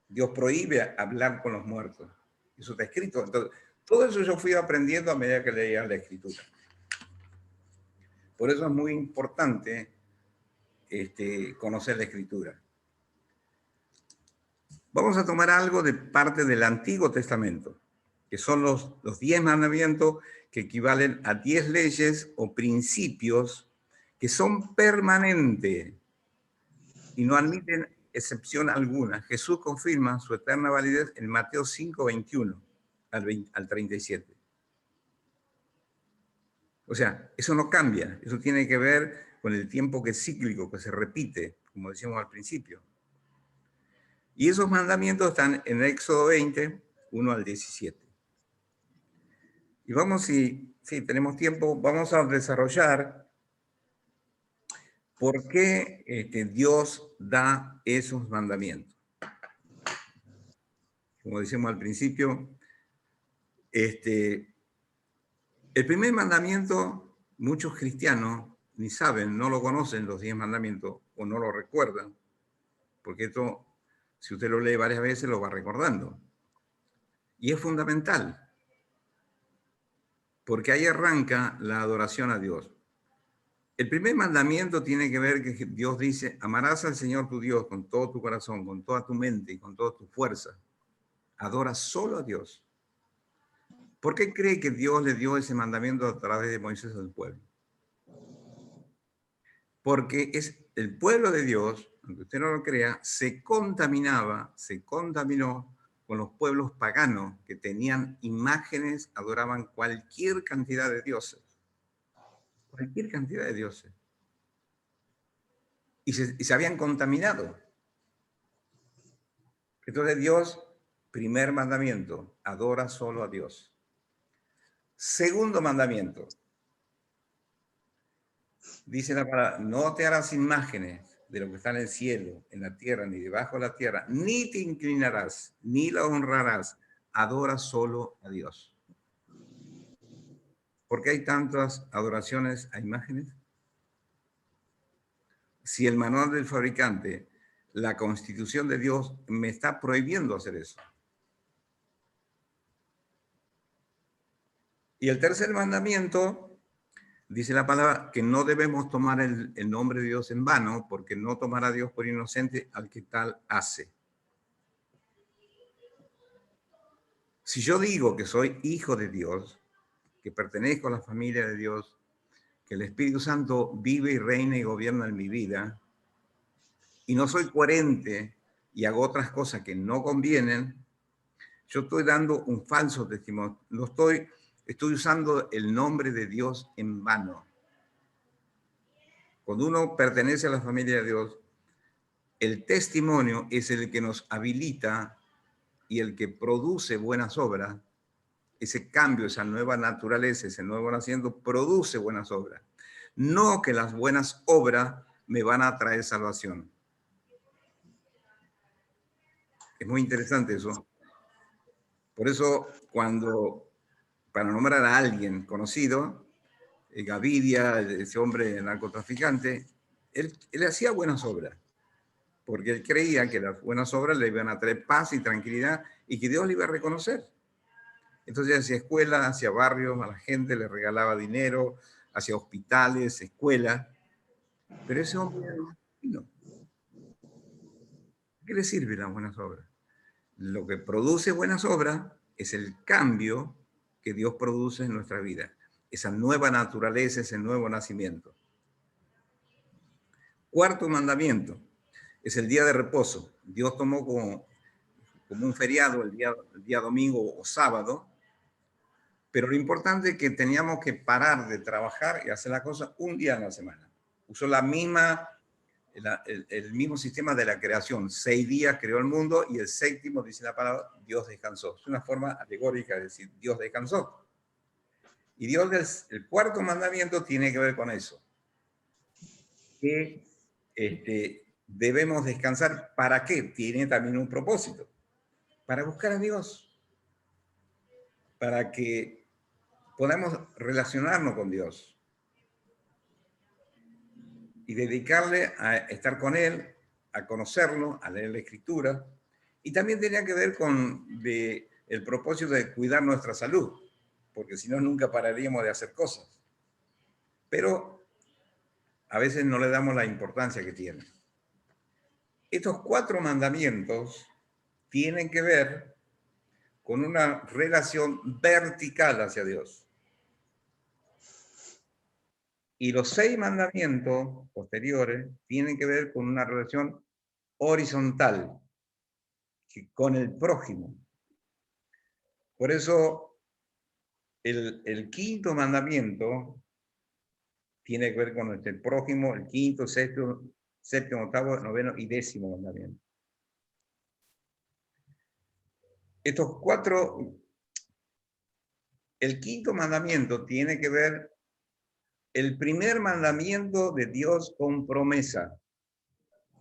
Dios prohíbe hablar con los muertos. Eso está escrito. Entonces, todo eso yo fui aprendiendo a medida que leía la Escritura. Por eso es muy importante conocer la Escritura. Vamos a tomar algo de parte del Antiguo Testamento, que son los 10 mandamientos que equivalen a 10 leyes o principios que son permanentes y no admiten excepción alguna. Jesús confirma su eterna validez en Mateo 5, 21 al 37. O sea, eso no cambia, eso tiene que ver con el tiempo que es cíclico, que se repite, como decíamos al principio. Y esos mandamientos están en Éxodo 20, 1 al 17. Y vamos, si tenemos tiempo, vamos a desarrollar por qué Dios da esos mandamientos. Como decíamos al principio, el primer mandamiento, muchos cristianos ni saben, no lo conocen los 10 mandamientos o no lo recuerdan, porque esto, si usted lo lee varias veces, lo va recordando. Y es fundamental, porque ahí arranca la adoración a Dios. El primer mandamiento tiene que ver que Dios dice, amarás al Señor tu Dios con todo tu corazón, con toda tu mente y con toda tu fuerza. Adora solo a Dios. ¿Por qué cree que Dios le dio ese mandamiento a través de Moisés al pueblo? Porque es el pueblo de Dios, aunque usted no lo crea, se contaminó con los pueblos paganos que tenían imágenes, adoraban cualquier cantidad de dioses. Cualquier cantidad de dioses. Y se habían contaminado. Entonces Dios, primer mandamiento, adora solo a Dios. Segundo mandamiento, dice la palabra, no te harás imágenes de lo que está en el cielo, en la tierra, ni debajo de la tierra, ni te inclinarás, ni la honrarás. Adora solo a Dios. ¿Por qué hay tantas adoraciones a imágenes? Si el manual del fabricante, la constitución de Dios, me está prohibiendo hacer eso. Y el tercer mandamiento, dice la palabra, que no debemos tomar el nombre de Dios en vano, porque no tomará a Dios por inocente al que tal hace. Si yo digo que soy hijo de Dios, que pertenezco a la familia de Dios, que el Espíritu Santo vive y reina y gobierna en mi vida, y no soy coherente y hago otras cosas que no convienen, yo estoy dando un falso testimonio. Estoy usando el nombre de Dios en vano. Cuando uno pertenece a la familia de Dios, el testimonio es el que nos habilita y el que produce buenas obras. Ese cambio, esa nueva naturaleza, ese nuevo nacimiento, produce buenas obras. No que las buenas obras me van a traer salvación. Es muy interesante eso. Por eso, para nombrar a alguien conocido, Gavidia, ese hombre narcotraficante, él hacía buenas obras, porque él creía que las buenas obras le iban a traer paz y tranquilidad y que Dios le iba a reconocer. Entonces hacía escuelas, hacía barrios, a la gente le regalaba dinero, hacía hospitales, escuelas, pero ese hombre no. ¿Qué le sirve las buenas obras? Lo que produce buenas obras es el cambio que Dios produce en nuestra vida, esa nueva naturaleza, ese nuevo nacimiento. Cuarto mandamiento es el día de reposo. Dios tomó como un feriado el día domingo o sábado, pero lo importante es que teníamos que parar de trabajar y hacer la cosa un día en la semana. Usó el mismo sistema de la creación. 6 días creó el mundo y el séptimo, dice la palabra, Dios descansó. Es una forma alegórica de decir Dios descansó. Y el cuarto mandamiento tiene que ver con eso. Que debemos descansar. ¿Para qué? Tiene también un propósito. Para buscar a Dios. Para que podamos relacionarnos con Dios. Y dedicarle a estar con Él, a conocerlo, a leer la Escritura. Y también tenía que ver con el propósito de cuidar nuestra salud, porque si no, nunca pararíamos de hacer cosas. Pero a veces no le damos la importancia que tienen. Estos 4 mandamientos tienen que ver con una relación vertical hacia Dios. Y los 6 mandamientos posteriores tienen que ver con una relación horizontal con el prójimo. Por eso el quinto mandamiento tiene que ver con el prójimo, el quinto, séptimo, octavo, noveno y 10º mandamiento. Estos 4, el quinto mandamiento tiene que ver el primer mandamiento de Dios con promesa.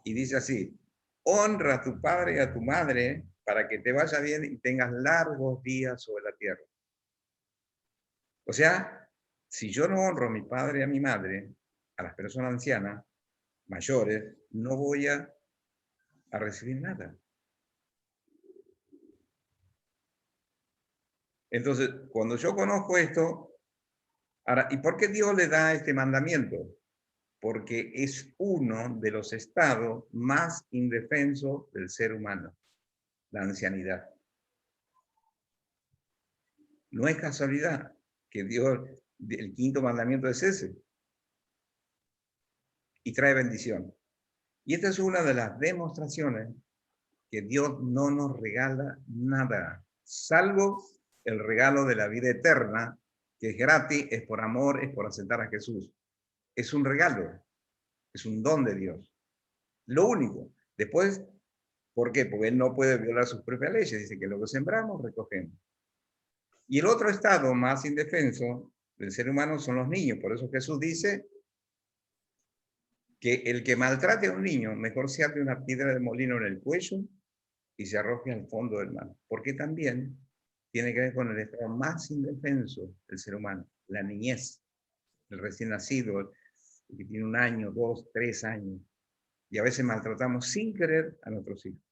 Y dice así: honra a tu padre y a tu madre para que te vaya bien y tengas largos días sobre la tierra. O sea, si yo no honro a mi padre y a mi madre, a las personas ancianas, mayores, no voy a recibir nada. Entonces, cuando yo conozco esto, ahora, ¿y por qué Dios le da este mandamiento? Porque es uno de los estados más indefensos del ser humano, la ancianidad. No es casualidad que Dios, el quinto mandamiento es ese, y trae bendición. Y esta es una de las demostraciones que Dios no nos regala nada, salvo el regalo de la vida eterna, que es gratis, es por amor, es por aceptar a Jesús. Es un regalo, es un don de Dios. Lo único. Después, ¿por qué? Porque Él no puede violar sus propias leyes. Dice que lo que sembramos, recogemos. Y el otro estado más indefenso del ser humano son los niños. Por eso Jesús dice que el que maltrate a un niño, mejor se ate una piedra de molino en el cuello y se arroje al fondo del mar. Porque también tiene que ver con el estado más indefenso del ser humano, la niñez, el recién nacido, el que tiene 1 año, 2, 3 años. Y a veces maltratamos sin querer a nuestros hijos.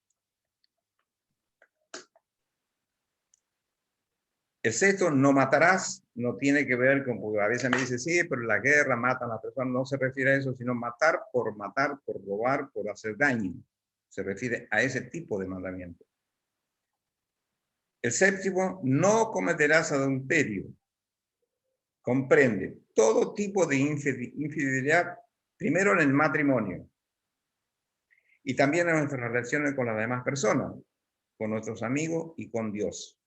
El sexto, no matarás, no tiene que ver con, porque a veces me dice, sí, pero la guerra matan a las personas, no se refiere a eso, sino matar, por robar, por hacer daño. Se refiere a ese tipo de mandamiento. El séptimo, no cometerás adulterio. Comprende todo tipo de infidelidad, primero en el matrimonio, y también en nuestras relaciones con las demás personas, con nuestros amigos y con Dios.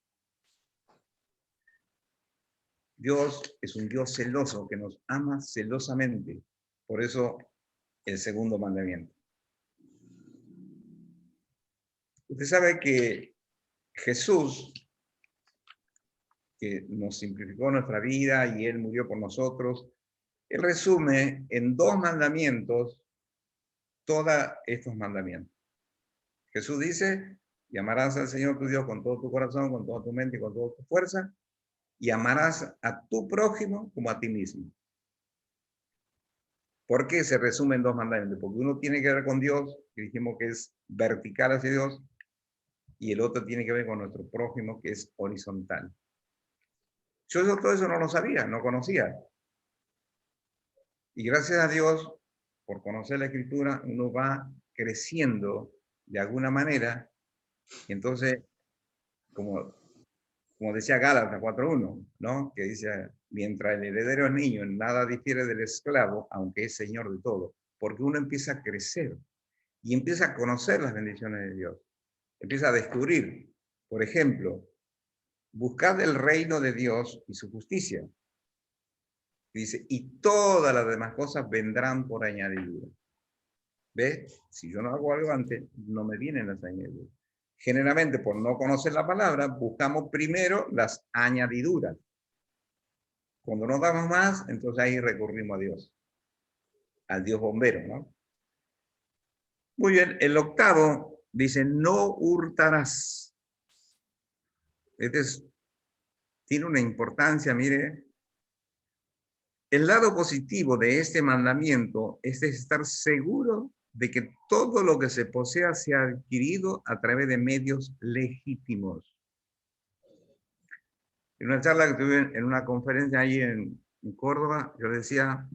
Dios es un Dios celoso que nos ama celosamente. Por eso el segundo mandamiento. Usted sabe que Jesús, que nos simplificó nuestra vida y Él murió por nosotros, Él resume en 2 mandamientos todos estos mandamientos. Jesús dice, y amarás al Señor tu Dios con todo tu corazón, con toda tu mente y con toda tu fuerza, y amarás a tu prójimo como a ti mismo. ¿Por qué se resume en 2 mandamientos? Porque uno tiene que ver con Dios, que dijimos que es vertical hacia Dios, y el otro tiene que ver con nuestro prójimo, que es horizontal. Yo todo eso no lo sabía, no conocía. Y gracias a Dios, por conocer la Escritura, uno va creciendo de alguna manera. Y entonces, como decía Gálatas 4:1, ¿no? Que dice, mientras el heredero es niño, nada difiere del esclavo, aunque es señor de todo. Porque uno empieza a crecer y empieza a conocer las bendiciones de Dios. Empieza a descubrir, por ejemplo, buscad el reino de Dios y su justicia. Dice, y todas las demás cosas vendrán por añadidura. ¿Ves? Si yo no hago algo antes, no me vienen las añadiduras. Generalmente, por no conocer la palabra, buscamos primero las añadiduras. Cuando no damos más, entonces ahí recurrimos a Dios. Al Dios bombero, ¿no? Muy bien, el octavo dice, no hurtarás. Tiene una importancia, mire. El lado positivo de este mandamiento es estar seguro de que todo lo que se posea se ha adquirido a través de medios legítimos. En una charla que tuve en una conferencia ahí en Córdoba, yo decía,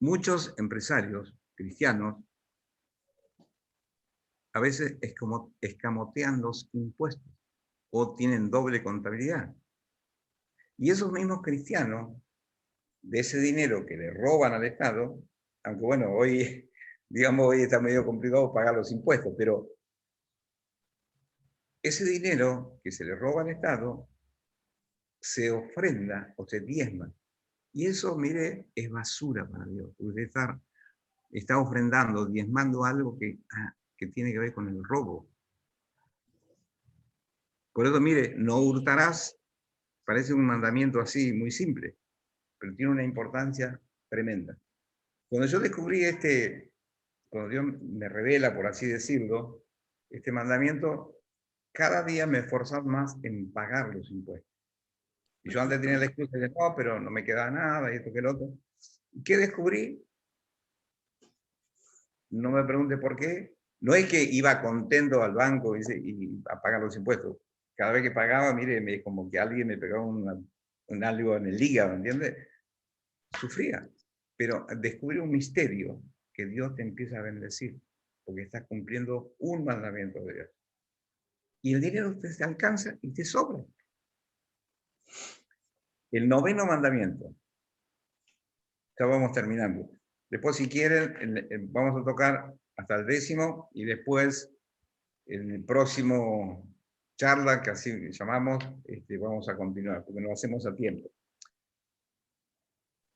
muchos empresarios cristianos a veces es como escamotean los impuestos o tienen doble contabilidad. Y esos mismos cristianos, de ese dinero que le roban al Estado, aunque bueno, hoy está medio complicado pagar los impuestos, pero ese dinero que se le roba al Estado se ofrenda o se diezma. Y eso, mire, es basura para Dios. Usted está ofrendando, diezmando algo que tiene que ver con el robo. Por eso, mire, no hurtarás, parece un mandamiento así, muy simple, pero tiene una importancia tremenda. Cuando yo descubrí cuando Dios me revela, por así decirlo, este mandamiento, cada día me esforzaba más en pagar los impuestos. Y yo antes tenía la excusa de, no, pero no me queda nada, y esto que el otro. ¿Y qué descubrí? No me pregunte por qué. No es que iba contento al banco y a pagar los impuestos. Cada vez que pagaba, mire, como que alguien me pegaba algo en el hígado, ¿entiendes? Sufría. Pero descubrí un misterio, que Dios te empieza a bendecir, porque estás cumpliendo un mandamiento de Dios. Y el dinero te alcanza y te sobra. El noveno mandamiento. Ya vamos terminando. Después, si quieren, vamos a tocar hasta el 10º y después, en el próximo charla, que así llamamos, vamos a continuar, porque no hacemos a tiempo.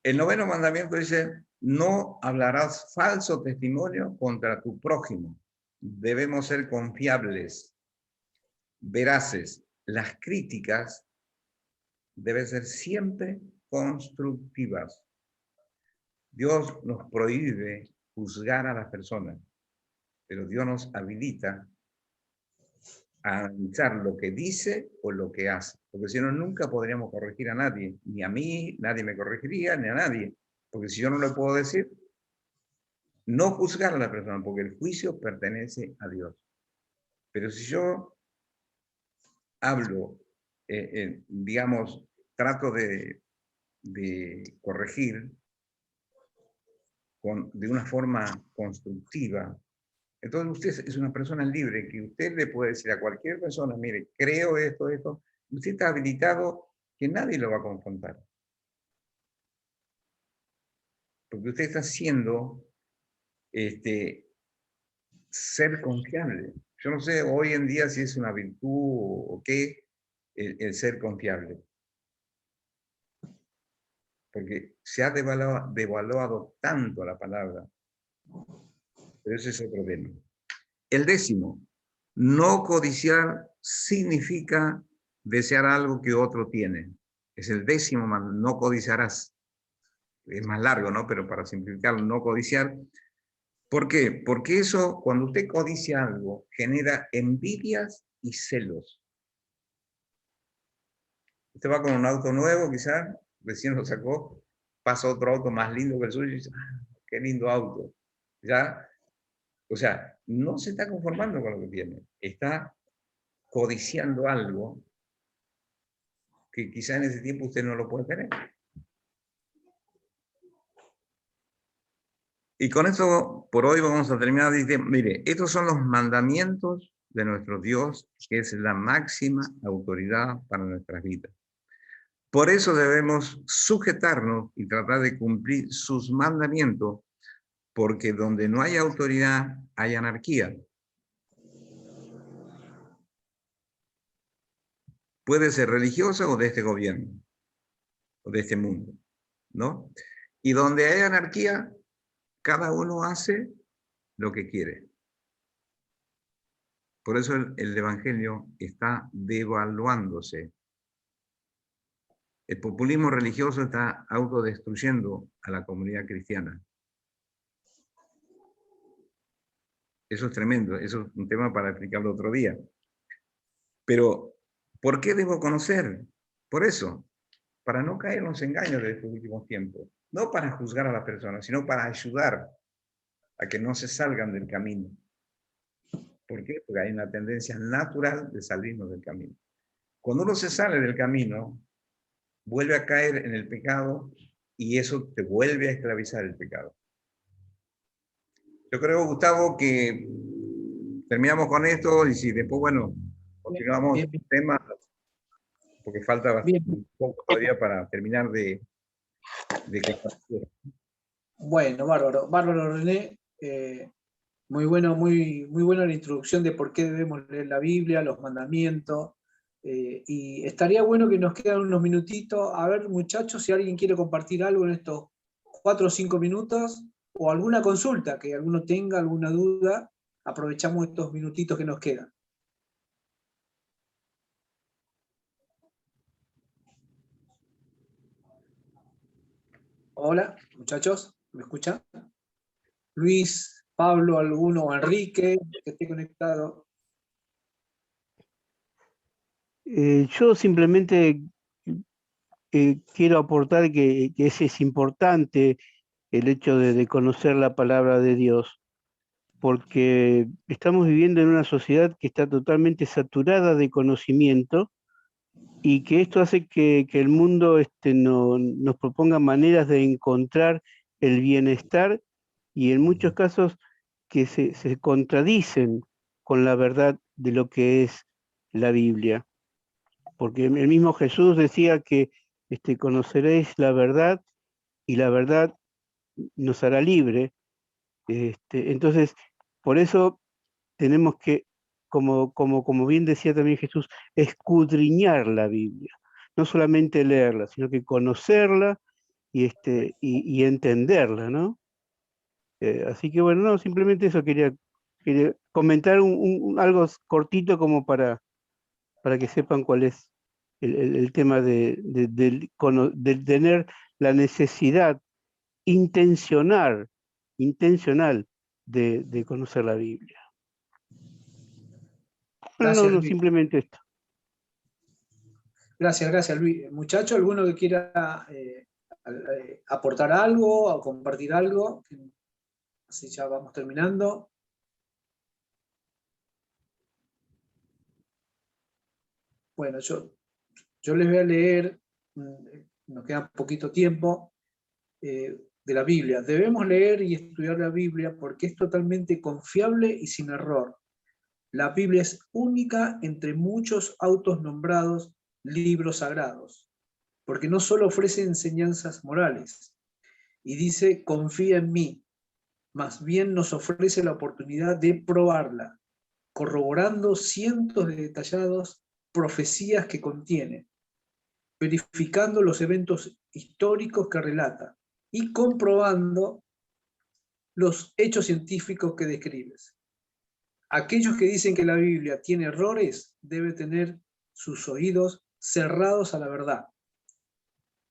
El 9º mandamiento dice, no hablarás falso testimonio contra tu prójimo. Debemos ser confiables, veraces. Las críticas deben ser siempre constructivas. Dios nos prohíbe juzgar a las personas, pero Dios nos habilita a analizar lo que dice o lo que hace, porque si no, nunca podríamos corregir a nadie, ni a mí, nadie me corregiría, ni a nadie, porque si yo no le puedo decir, no juzgar a la persona, porque el juicio pertenece a Dios. Pero si yo hablo, digamos, trato de corregir de una forma constructiva, entonces usted es una persona libre, que usted le puede decir a cualquier persona, mire, creo esto, usted está habilitado que nadie lo va a confrontar. Porque usted está haciendo ser confiable. Yo no sé hoy en día si es una virtud o qué, el ser confiable. Porque se ha devaluado tanto la palabra. Pero ese es otro tema. El 10º, no codiciar significa desear algo que otro tiene. Es el 10º, no codiciarás. Es más largo, ¿no? Pero para simplificarlo, no codiciar. ¿Por qué? Porque eso, cuando usted codicia algo, genera envidias y celos. Usted va con un auto nuevo, quizás, recién lo sacó, pasa otro auto más lindo que el suyo y dice, ¡ah, qué lindo auto! ¿Ya? O sea, no se está conformando con lo que tiene. Está codiciando algo que quizá en ese tiempo usted no lo puede tener. Y con esto, por hoy vamos a terminar. Dice, mire, estos son los mandamientos de nuestro Dios, que es la máxima autoridad para nuestras vidas. Por eso debemos sujetarnos y tratar de cumplir sus mandamientos, porque donde no hay autoridad, hay anarquía. Puede ser religiosa o de este gobierno, o de este mundo, ¿no? Y donde hay anarquía, cada uno hace lo que quiere. Por eso el Evangelio está devaluándose. El populismo religioso está autodestruyendo a la comunidad cristiana. Eso es tremendo, eso es un tema para explicarlo otro día. Pero, ¿por qué debo conocer? Por eso, para no caer en los engaños de estos últimos tiempos. No para juzgar a las personas, sino para ayudar a que no se salgan del camino. ¿Por qué? Porque hay una tendencia natural de salirnos del camino. Cuando uno se sale del camino, vuelve a caer en el pecado y eso te vuelve a esclavizar el pecado. Yo creo, Gustavo, que terminamos con esto y si después, bueno, continuamos el tema, porque falta un poco todavía para terminar de compartir. Bueno, bárbaro, bárbaro, René. Muy bueno, muy buena la introducción de por qué debemos leer la Biblia, los mandamientos. Y estaría bueno que nos quedan unos minutitos. A ver, muchachos, si alguien quiere compartir algo en estos 4 o 5 minutos, o alguna consulta que alguno tenga, alguna duda, aprovechamos estos minutitos que nos quedan. Hola, muchachos, ¿me escuchan? Luis, Pablo, alguno, Enrique, que esté conectado. Yo simplemente quiero aportar que es importante el hecho de conocer la palabra de Dios, porque estamos viviendo en una sociedad que está totalmente saturada de conocimiento y que esto hace que el mundo nos proponga maneras de encontrar el bienestar y en muchos casos que se contradicen con la verdad de lo que es la Biblia. Porque el mismo Jesús decía que conoceréis la verdad y la verdad nos hará libre. Entonces, por eso tenemos que, como bien decía también Jesús, escudriñar la Biblia. No solamente leerla, sino que conocerla y entenderla, ¿no? Así que bueno, no, simplemente eso quería comentar algo cortito como para que sepan cuál es el tema de tener la necesidad intencional de conocer la Biblia. Bueno, Gracias, no, Luis. simplemente esto. Gracias, Luis. Muchacho, ¿alguno que quiera aportar algo o compartir algo? Así ya vamos terminando. Bueno, yo les voy a leer, nos queda poquito tiempo, de la Biblia. Debemos leer y estudiar la Biblia porque es totalmente confiable y sin error. La Biblia es única entre muchos autonombrados libros sagrados, porque no solo ofrece enseñanzas morales y dice, confía en mí, más bien nos ofrece la oportunidad de probarla, corroborando cientos de detallados profecías que contiene, verificando los eventos históricos que relata y comprobando los hechos científicos que describes. Aquellos que dicen que la Biblia tiene errores deben tener sus oídos cerrados a la verdad.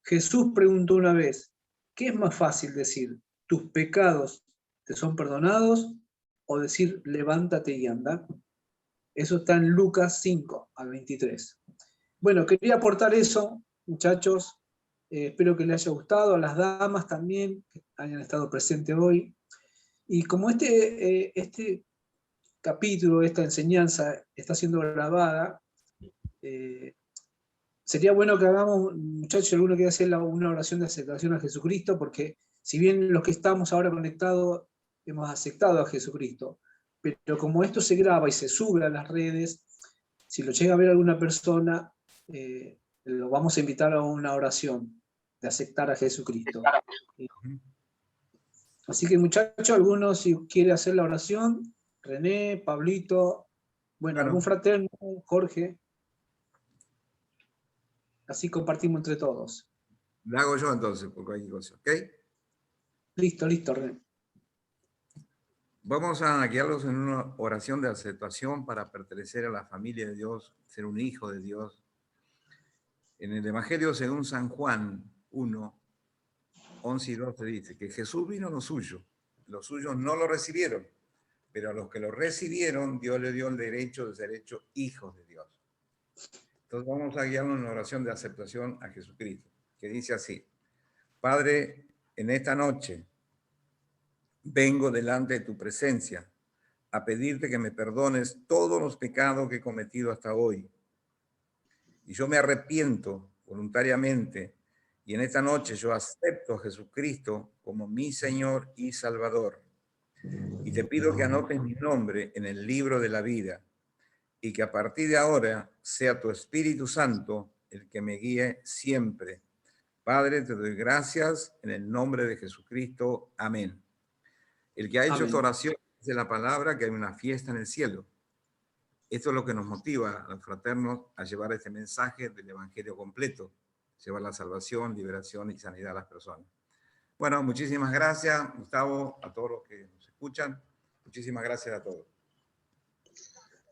Jesús preguntó una vez, ¿qué es más fácil decir? ¿Tus pecados te son perdonados? ¿O decir, levántate y anda? Eso está en Lucas 5 al 23. Bueno, quería aportar eso, muchachos. Espero que les haya gustado, a las damas también, que hayan estado presentes hoy. Y como este capítulo, esta enseñanza está siendo grabada, sería bueno que hagamos, muchachos, alguno quiere hacer una oración de aceptación a Jesucristo, porque si bien los que estamos ahora conectados hemos aceptado a Jesucristo, pero como esto se graba y se sube a las redes, si lo llega a ver alguna persona, lo vamos a invitar a una oración de aceptar a Jesucristo. Así que muchachos, algunos si quiere hacer la oración, René, Pablito, bueno, algún fraterno, Jorge, así compartimos entre todos. La hago yo entonces, por cualquier cosa, ¿ok? Listo, René. Vamos a guiarlos en una oración de aceptación para pertenecer a la familia de Dios, ser un hijo de Dios. En el Evangelio según San Juan 1, 11 y 12 dice que Jesús vino a los suyos no lo recibieron, pero a los que lo recibieron, Dios le dio el derecho de ser hechos hijos de Dios. Entonces vamos a guiarnos en una oración de aceptación a Jesucristo, que dice así: Padre, en esta noche vengo delante de tu presencia a pedirte que me perdones todos los pecados que he cometido hasta hoy. Y yo me arrepiento voluntariamente, y en esta noche yo acepto a Jesucristo como mi Señor y Salvador. Y te pido que anotes mi nombre en el libro de la vida, y que a partir de ahora sea tu Espíritu Santo el que me guíe siempre. Padre, te doy gracias en el nombre de Jesucristo. Amén. El que ha hecho esta oración dice la palabra que hay una fiesta en el cielo. Esto es lo que nos motiva a los fraternos a llevar este mensaje del Evangelio completo, llevar la salvación, liberación y sanidad a las personas. Bueno, muchísimas gracias, Gustavo, a todos los que nos escuchan. Muchísimas gracias a todos.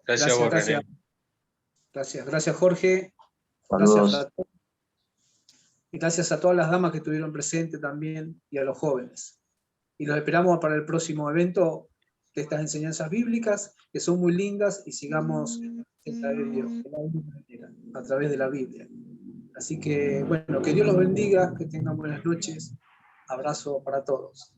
Gracias a vos, René. Gracias, Jorge. Gracias, y gracias a todas las damas que estuvieron presentes también y a los jóvenes. Y los esperamos para el próximo evento de estas enseñanzas bíblicas, que son muy lindas, y sigamos en la de Dios, a través de la Biblia. Así que, bueno, que Dios los bendiga, que tengan buenas noches. Abrazo para todos.